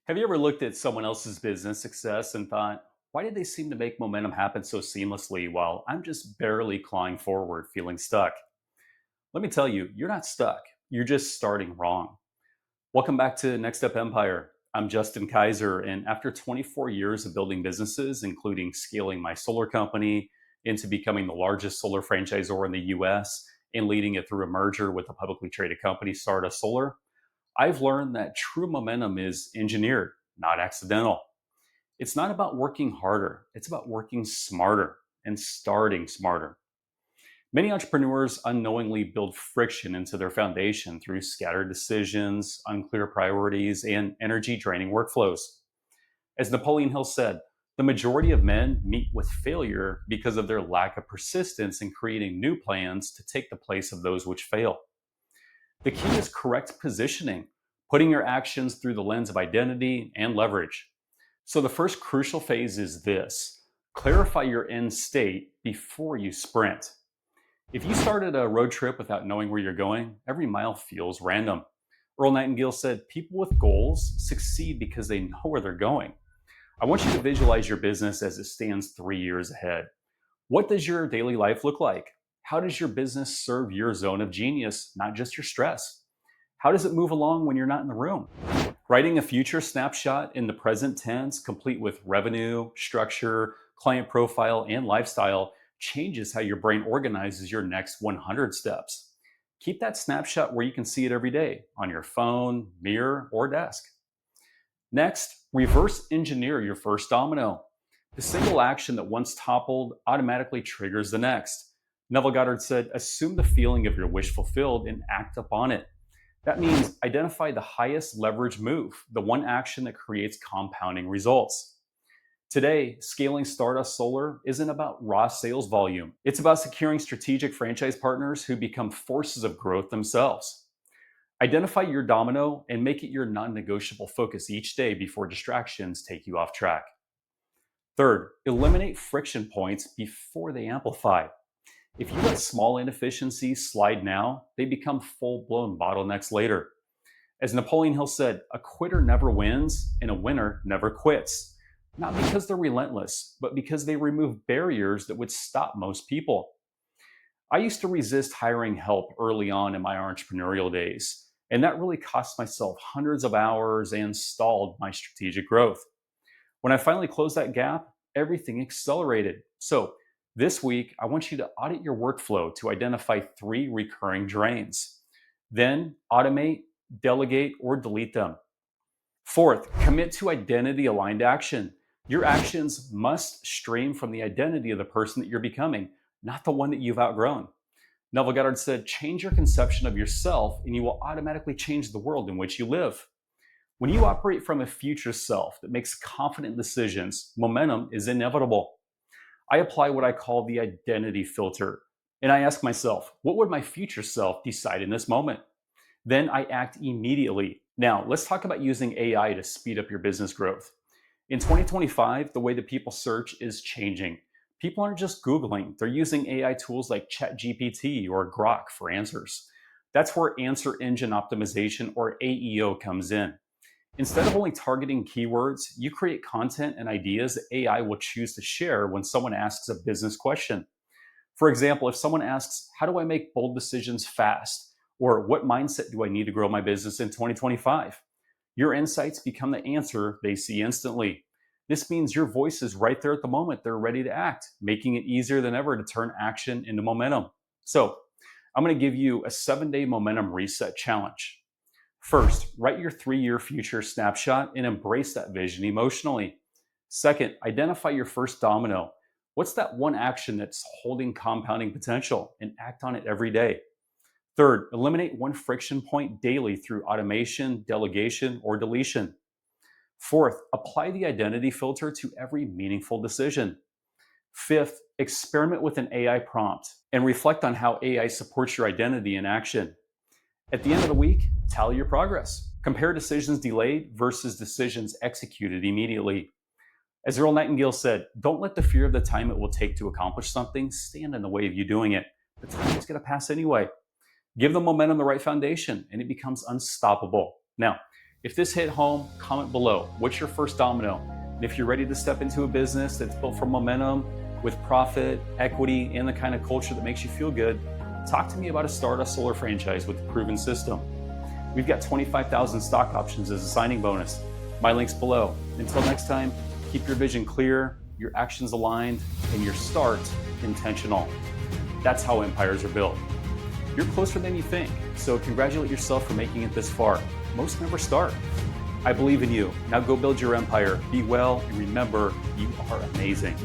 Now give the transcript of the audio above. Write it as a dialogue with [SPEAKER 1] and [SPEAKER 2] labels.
[SPEAKER 1] Have you ever looked at someone else's business success and thought, why did they seem to make momentum happen so seamlessly while I'm just barely clawing forward, feeling stuck? Let me tell you, you're not stuck. You're just starting wrong. Welcome back to Next Step Empire. I'm Justin Kaiser, and after 24 years of building businesses, including scaling my solar company into becoming the largest solar franchisor in the US and leading it through a merger with a publicly traded company, Stardust Solar, I've learned that true momentum is engineered, not accidental. It's not about working harder, it's about working smarter and starting smarter. Many entrepreneurs unknowingly build friction into their foundation through scattered decisions, unclear priorities, and energy draining workflows. As Napoleon Hill said, the majority of men meet with failure because of their lack of persistence in creating new plans to take the place of those which fail. The key is correct positioning, putting your actions through the lens of identity and leverage. So, the first crucial phase is this: clarify your end state before you sprint. If you started a road trip without knowing where you're going, every mile feels random. Earl Nightingale said, people with goals succeed because they know where they're going. I want you to visualize your business as it stands 3 years ahead. What does your daily life look like? How does your business serve your zone of genius, not just your stress? How does it move along when you're not in the room? Writing a future snapshot in the present tense, complete with revenue, structure, client profile, and lifestyle, changes how your brain organizes your next 100 steps. Keep that snapshot where you can see it every day on your phone, mirror, or desk. Next, reverse engineer your first domino. The single action that once toppled automatically triggers the next. Neville Goddard said, assume the feeling of your wish fulfilled and act upon it. That means identify the highest leverage move, the one action that creates compounding results. Today, scaling Stardust Solar isn't about raw sales volume. It's about securing strategic franchise partners who become forces of growth themselves. Identify your domino and make it your non negotiable focus each day before distractions take you off track. Third, eliminate friction points before they amplify. If you let small inefficiencies slide now, they become full blown bottlenecks later. As Napoleon Hill said, a quitter never wins and a winner never quits. Not because they're relentless, but because they remove barriers that would stop most people. I used to resist hiring help early on in my entrepreneurial days, and that really cost myself hundreds of hours and stalled my strategic growth. When I finally closed that gap, everything accelerated. So, this week, I want you to audit your workflow to identify 3 recurring drains. Then, automate, delegate, or delete them. Fourth, commit to identity aligned action. Your actions must stream from the identity of the person that you're becoming, not the one that you've outgrown. Neville Goddard said, change your conception of yourself and you will automatically change the world in which you live. When you operate from a future self that makes confident decisions, momentum is inevitable. I apply what I call the identity filter, and I ask myself, what would my future self decide in this moment? Then I act immediately. Now, let's talk about using AI to speed up your business growth. In 2025, the way that people search is changing. People aren't just Googling, they're using AI tools like ChatGPT or Grok for answers. That's where answer engine optimization, or AEO, comes in. Instead of only targeting keywords, you create content and ideas that AI will choose to share when someone asks a business question. For example, if someone asks, how do I make bold decisions fast? Or what mindset do I need to grow my business in 2025? Your insights become the answer they see instantly. This means your voice is right there at the moment they're ready to act, making it easier than ever to turn action into momentum. So, I'm going to give you a 7-day momentum reset challenge. First, write your 3-year future snapshot and embrace that vision emotionally. Second, identify your first domino. What's that one action that's holding compounding potential, and act on it every day? Third, eliminate one friction point daily through automation, delegation, or deletion. Fourth, apply the identity filter to every meaningful decision. Fifth, experiment with an AI prompt and reflect on how AI supports your identity in action. At the end of the week, tally your progress. Compare decisions delayed versus decisions executed immediately. As Earl Nightingale said, don't let the fear of the time it will take to accomplish something stand in the way of you doing it. The time is going to pass anyway. Give the momentum the right foundation, and it becomes unstoppable. Now, If this hit home, comment below. What's your first domino? And if you're ready to step into a business that's built for momentum, with profit, equity, and the kind of culture that makes you feel good, talk to me about a Stardust Solar franchise with a proven system. We've got 25,000 stock options as a signing bonus. My link's below. Until next time, keep your vision clear, your actions aligned, and your start intentional. That's how empires are built. You're closer than you think, so congratulate yourself for making it this far. Most never start. I believe in you. Now go build your empire. Be well, and remember, you are amazing.